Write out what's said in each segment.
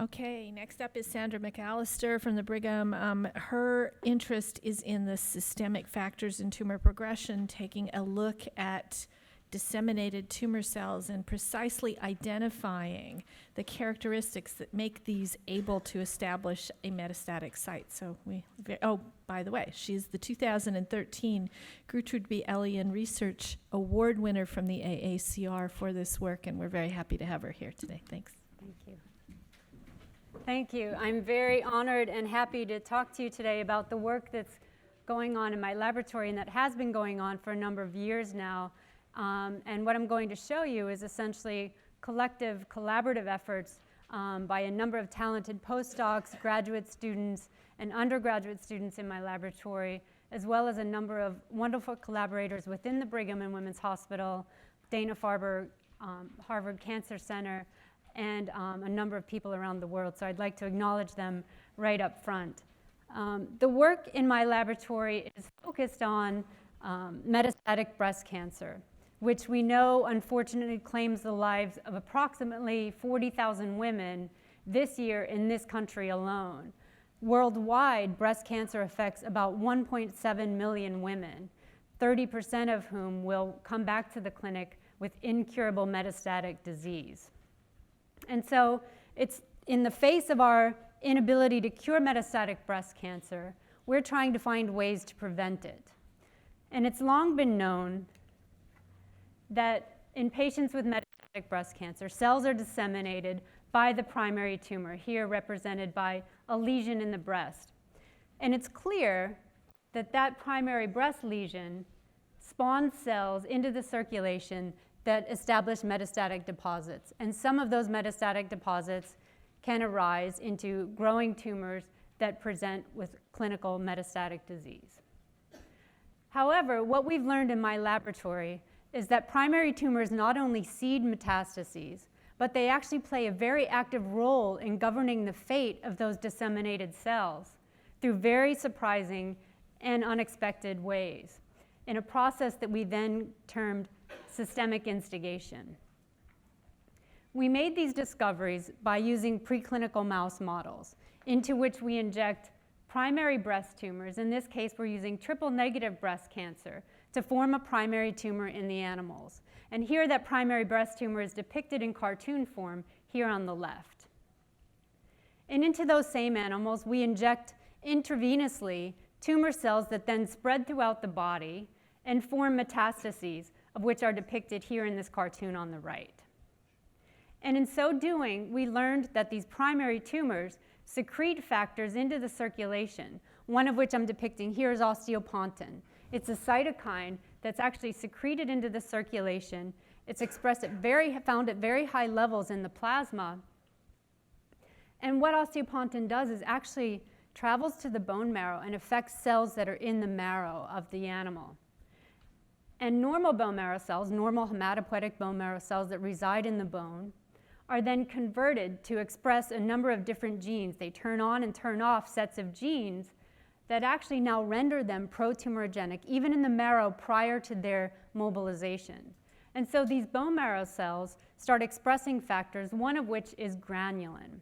Okay, next up is Sandra McAllister from the Brigham. Her interest is in the systemic factors in tumor progression, taking a look at disseminated tumor cells and precisely identifying the characteristics that make these able to establish a metastatic site. So by the way, she's the 2013 Gertrude B. Elian Research Award winner from the AACR for this work, and we're very happy to have her here today. Thanks. Thank you. Thank you. I'm very honored and happy to talk to you today about the work that's going on in my laboratory and that has been going on for a number of years now. And what I'm going to show you is essentially collective, collaborative efforts by a number of talented postdocs, graduate students, and undergraduate students in my laboratory, as well as a number of wonderful collaborators within the Brigham and Women's Hospital, Dana-Farber, Harvard Cancer Center, and a number of people around the world. So I'd like to acknowledge them right up front. The work in my laboratory is focused on metastatic breast cancer, which we know unfortunately claims the lives of approximately 40,000 women this year in this country alone. Worldwide, breast cancer affects about 1.7 million women, 30% of whom will come back to the clinic with incurable metastatic disease. And so it's in the face of our inability to cure metastatic breast cancer, we're trying to find ways to prevent it. And it's long been known that in patients with metastatic breast cancer, cells are disseminated by the primary tumor, here represented by a lesion in the breast. And it's clear that that primary breast lesion spawns cells into the circulation that establish metastatic deposits. And some of those metastatic deposits can arise into growing tumors that present with clinical metastatic disease. However, what we've learned in my laboratory is that primary tumors not only seed metastases, but they actually play a very active role in governing the fate of those disseminated cells through very surprising and unexpected ways in a process that we then termed systemic instigation. We made these discoveries by using preclinical mouse models into which we inject primary breast tumors. In this case, we're using triple-negative breast cancer to form a primary tumor in the animals. And here that primary breast tumor is depicted in cartoon form here on the left. And into those same animals, we inject intravenously tumor cells that then spread throughout the body and form metastases, of which are depicted here in this cartoon on the right. And in so doing, we learned that these primary tumors secrete factors into the circulation, one of which I'm depicting here is osteopontin. It's a cytokine that's actually secreted into the circulation. It's expressed found at very high levels in the plasma. And what osteopontin does is actually travels to the bone marrow and affects cells that are in the marrow of the animal. And normal bone marrow cells, normal hematopoietic bone marrow cells that reside in the bone, are then converted to express a number of different genes. They turn on and turn off sets of genes that actually now render them pro-tumorigenic, even in the marrow prior to their mobilization. And so these bone marrow cells start expressing factors, one of which is granulin.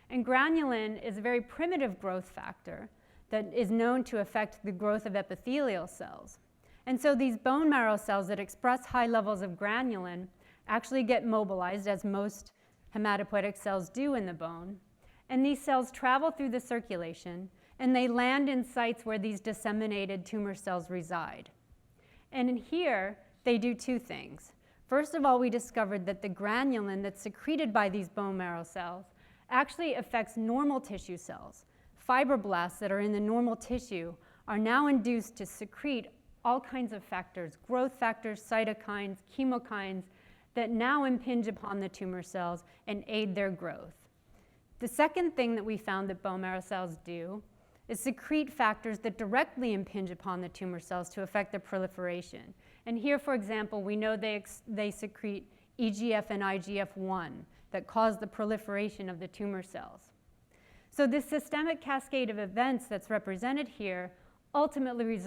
And granulin is a very primitive growth factor that is known to affect the growth of epithelial cells. And so these bone marrow cells that express high levels of granulin actually get mobilized, as most hematopoietic cells do in the bone. And these cells travel through the circulation, and they land in sites where these disseminated tumor cells reside. And in here, they do two things. First of all, we discovered that the granulin that's secreted by these bone marrow cells actually affects normal tissue cells. Fibroblasts that are in the normal tissue are now induced to secrete all kinds of factors, growth factors, cytokines, chemokines, that now impinge upon the tumor cells and aid their growth. The second thing that we found that bone marrow cells do is secrete factors that directly impinge upon the tumor cells to affect their proliferation. And here, for example, we know they secrete EGF and IGF-1 that cause the proliferation of the tumor cells. So this systemic cascade of events that's represented here ultimately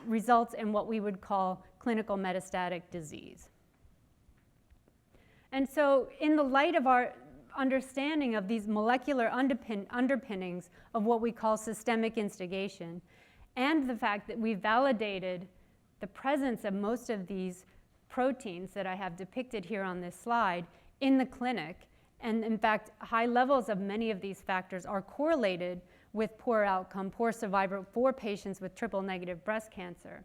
results in what we would call clinical metastatic disease. And so in the light of understanding of these molecular underpinnings of what we call systemic instigation, and the fact that we validated the presence of most of these proteins that I have depicted here on this slide in the clinic. And in fact, high levels of many of these factors are correlated with poor outcome, poor survival for patients with triple-negative breast cancer.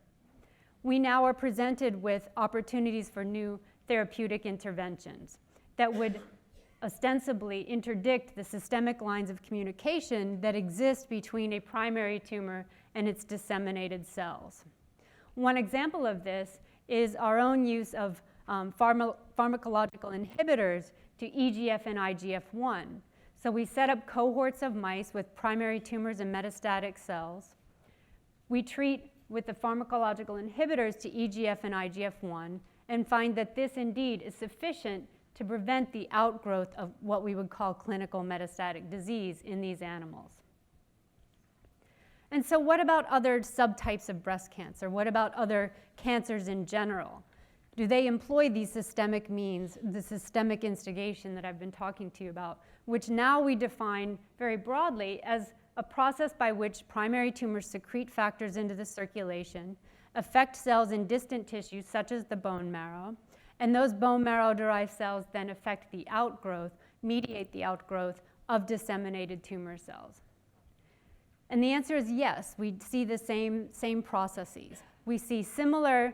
We now are presented with opportunities for new therapeutic interventions that would ostensibly interdict the systemic lines of communication that exist between a primary tumor and its disseminated cells. One example of this is our own use of pharmacological inhibitors to EGF and IGF-1. So we set up cohorts of mice with primary tumors and metastatic cells. We treat with the pharmacological inhibitors to EGF and IGF-1 and find that this indeed is sufficient to prevent the outgrowth of what we would call clinical metastatic disease in these animals. And so what about other subtypes of breast cancer? What about other cancers in general? Do they employ these systemic means, the systemic instigation that I've been talking to you about, which now we define very broadly as a process by which primary tumors secrete factors into the circulation, affect cells in distant tissues such as the bone marrow, and those bone marrow-derived cells then affect the outgrowth, mediate the outgrowth of disseminated tumor cells. And the answer is yes, we see the same processes. We see similar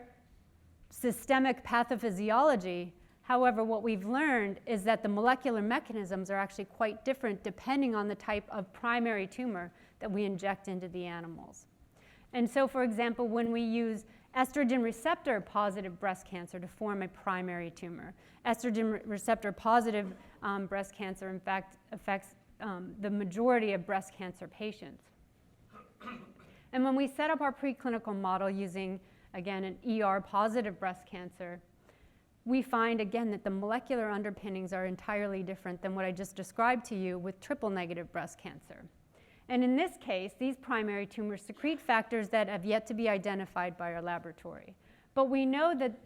systemic pathophysiology. However, what we've learned is that the molecular mechanisms are actually quite different depending on the type of primary tumor that we inject into the animals. And so, for example, when we use estrogen receptor positive breast cancer to form a primary tumor, estrogen receptor positive breast cancer, in fact, affects the majority of breast cancer patients. And when we set up our preclinical model using, again, an ER positive breast cancer, we find, again, that the molecular underpinnings are entirely different than what I just described to you with triple-negative breast cancer. And in this case, these primary tumors secrete factors that have yet to be identified by our laboratory. But we know that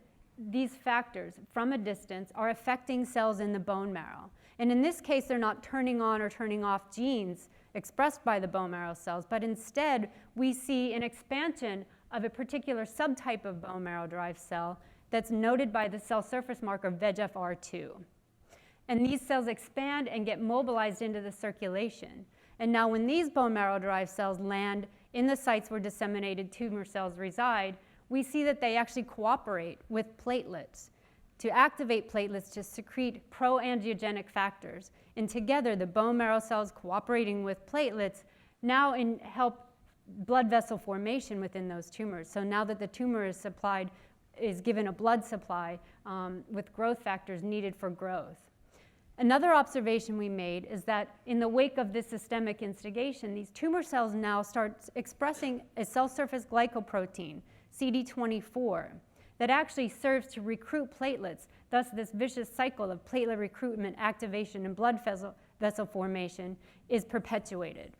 these factors, from a distance, are affecting cells in the bone marrow. And in this case, they're not turning on or turning off genes expressed by the bone marrow cells, but instead, we see an expansion of a particular subtype of bone marrow-derived cell that's noted by the cell surface marker VEGFR2. And these cells expand and get mobilized into the circulation. And now when these bone marrow-derived cells land in the sites where disseminated tumor cells reside, we see that they actually cooperate with platelets to activate platelets to secrete pro-angiogenic factors. And together, the bone marrow cells cooperating with platelets now help blood vessel formation within those tumors. So now that the tumor is given a blood supply with growth factors needed for growth. Another observation we made is that in the wake of this systemic instigation, these tumor cells now start expressing a cell surface glycoprotein, CD24, that actually serves to recruit platelets. Thus, this vicious cycle of platelet recruitment, activation, and blood vessel formation is perpetuated.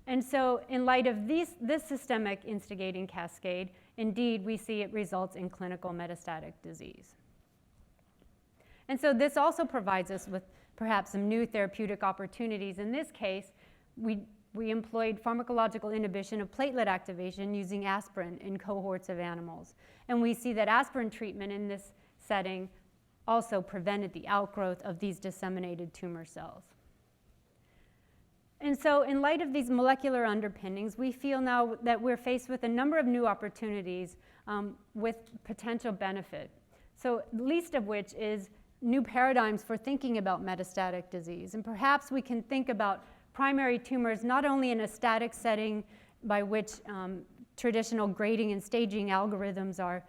And so in light of this systemic instigating cascade, indeed, we see it results in clinical metastatic disease. And so this also provides us with perhaps some new therapeutic opportunities. In this case, we employed pharmacological inhibition of platelet activation using aspirin in cohorts of animals. And we see that aspirin treatment in this setting also prevented the outgrowth of these disseminated tumor cells. And so in light of these molecular underpinnings, we feel now that we're faced with a number of new opportunities with potential benefit. So least of which is new paradigms for thinking about metastatic disease. And perhaps we can think about primary tumors not only in a static setting by which traditional grading and staging algorithms are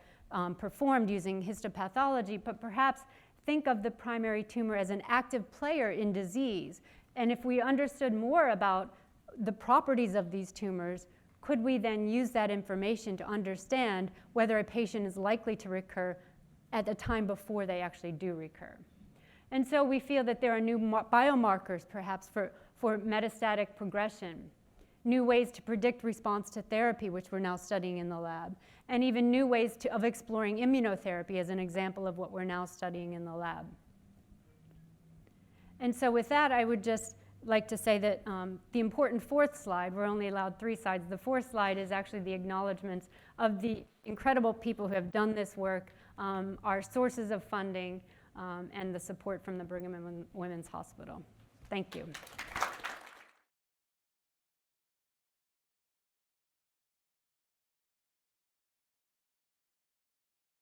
performed using histopathology, but perhaps think of the primary tumor as an active player in disease. And if we understood more about the properties of these tumors, could we then use that information to understand whether a patient is likely to recur at the time before they actually do recur? And so we feel that there are new biomarkers perhaps for metastatic progression, new ways to predict response to therapy, which we're now studying in the lab, and even new ways of exploring immunotherapy as an example of what we're now studying in the lab. And so with that, I would just like to say that the important fourth slide, we're only allowed 3 slides. The fourth slide is actually the acknowledgments of the incredible people who have done this work, our sources of funding, and the support from the Brigham and Women's Hospital. Thank you.